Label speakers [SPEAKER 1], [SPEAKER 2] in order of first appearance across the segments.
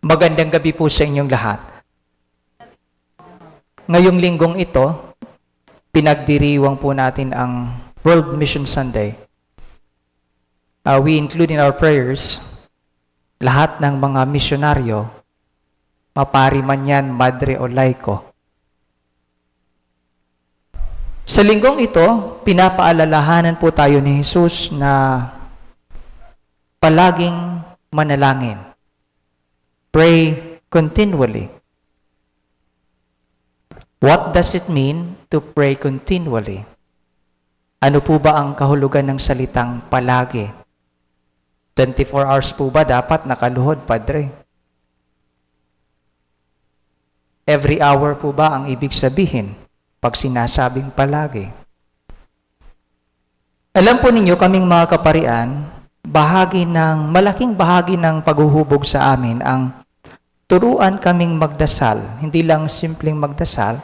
[SPEAKER 1] Magandang gabi po sa inyong lahat. Ngayong linggong ito, pinagdiriwang po natin ang World Mission Sunday. We include in our prayers lahat ng mga misyonaryo, mapari man yan, madre o laiko. Sa linggong ito, pinapaalalahanan po tayo ni Jesus na palaging manalangin. Pray continually. What does it mean to pray continually? Ano po ba ang kahulugan ng salitang palagi? 24 hours po ba dapat nakaluhod, Padre? Every hour po ba ang ibig sabihin pag sinasabing palagi? Alam po ninyo, kaming mga kaparian, malaking bahagi ng paghuhubog sa amin ang turuan kaming magdasal, hindi lang simpleng magdasal,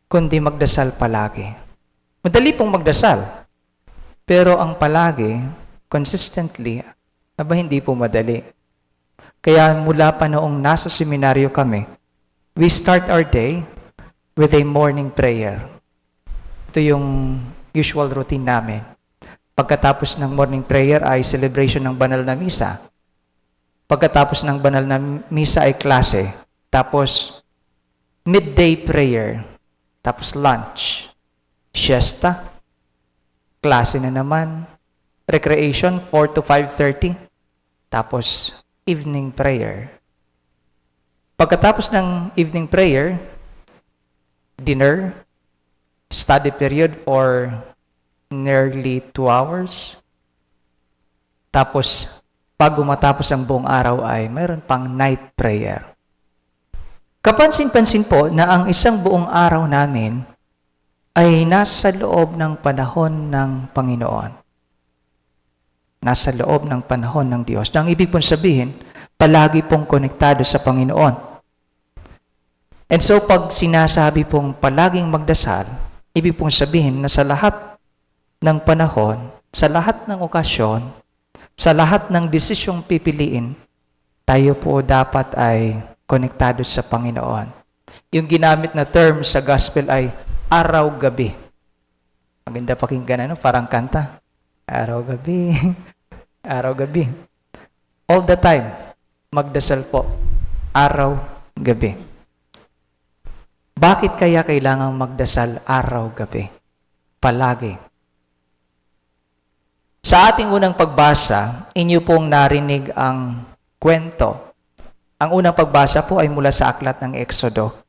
[SPEAKER 1] kundi magdasal palagi. Madali pong magdasal, pero ang palagi, consistently, hindi po madali. Kaya mula pa noong nasa seminaryo kami, we start our day with a morning prayer. Ito yung usual routine namin. Pagkatapos ng morning prayer ay celebration ng banal na misa. Pagkatapos ng banal na misa ay klase. Tapos midday prayer. Tapos lunch. Siesta. Klase na naman. Recreation 4 to 5:30. Tapos evening prayer. Pagkatapos ng evening prayer, dinner, study period for nearly 2 hours. Tapos, pag matapos ang buong araw ay mayroon pang night prayer. Kapansin-pansin po na ang isang buong araw namin ay nasa loob ng panahon ng Panginoon. Nasa loob ng panahon ng Diyos. Ang ibig pong sabihin, palagi pong konektado sa Panginoon. And so, pag sinasabi pong palaging magdasal, ibig pong sabihin na sa lahat ng panahon, sa lahat ng okasyon, sa lahat ng desisyong pipiliin, tayo po dapat ay konektado sa Panginoon. Yung ginamit na term sa gospel ay araw-gabi. Maganda pakinggan, parang kanta. Araw-gabi, araw-gabi. All the time, magdasal po. Araw-gabi. Bakit kaya kailangang magdasal araw-gabi? Palagi. Sa ating unang pagbasa, inyo pong narinig ang kwento. Ang unang pagbasa po ay mula sa aklat ng Exodo.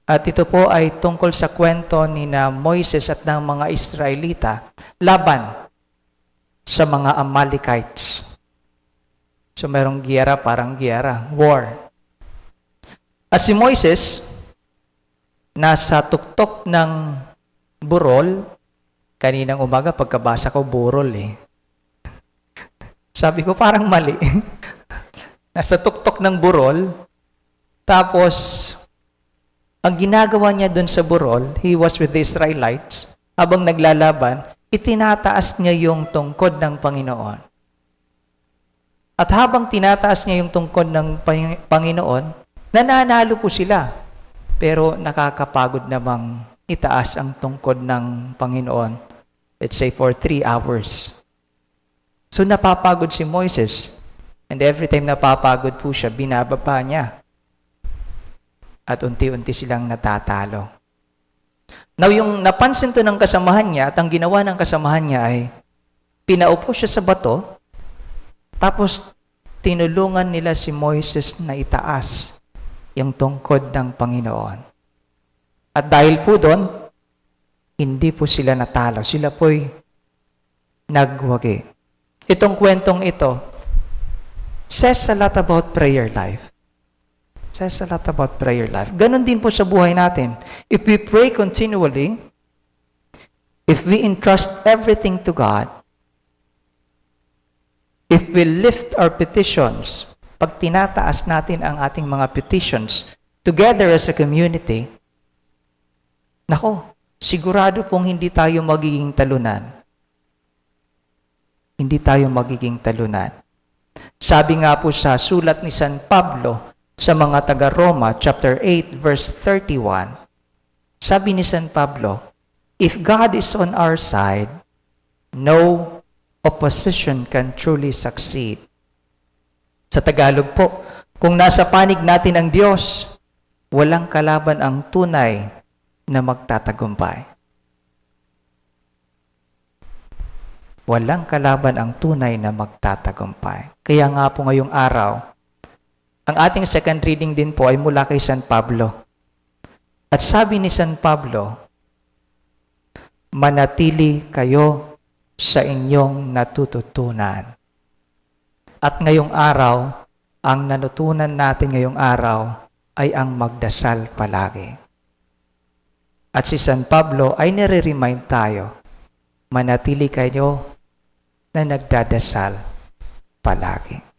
[SPEAKER 1] At ito po ay tungkol sa kwento ni na Moises at ng mga Israelita laban sa mga Amalekites. So mayroong giyera, parang giyera, war. At si Moises, nasa tuktok ng burol, kaninang umaga pagkabasa ko burol Sabi ko, parang mali. Nasa tuktok ng burol, tapos, ang ginagawa niya doon sa burol, he was with the Israelites, habang naglalaban, itinataas niya yung tungkod ng Panginoon. At habang tinataas niya yung tungkod ng Panginoon, nananalo po sila. Pero nakakapagod namang itaas ang tungkod ng Panginoon. Let's say for 3 hours. So napapagod si Moises. And every time napapagod po siya, binababa niya. At unti-unti silang natatalo. Now yung napansin to ng kasamahan niya, at ang ginawa ng kasamahan niya ay pinaupo siya sa bato, tapos tinulungan nila si Moises na itaas yung tungkod ng Panginoon. At dahil po doon, hindi po sila natalo. Sila po'y nagwagi. Itong kwentong ito says a lot about prayer life. Says a lot about prayer life. Ganon din po sa buhay natin. If we pray continually, if we entrust everything to God, if we lift our petitions, pag tinataas natin ang ating mga petitions together as a community, sigurado pong hindi tayo magiging talunan. Hindi tayo magiging talunan. Sabi nga po sa sulat ni San Pablo sa mga taga-Roma, chapter 8, verse 31, sabi ni San Pablo, if God is on our side, no opposition can truly succeed. Sa Tagalog po, kung nasa panig natin ang Diyos, walang kalaban ang tunay na magtatagumpay. Walang kalaban ang tunay na magtatagumpay. Kaya nga po ngayong araw, ang ating second reading din po ay mula kay San Pablo. At sabi ni San Pablo, manatili kayo sa inyong natututunan. At ngayong araw, ang natutunan natin ngayong araw ay ang magdasal palagi. At si San Pablo ay nire-remind tayo, manatili kayo na nagdadasal palagi.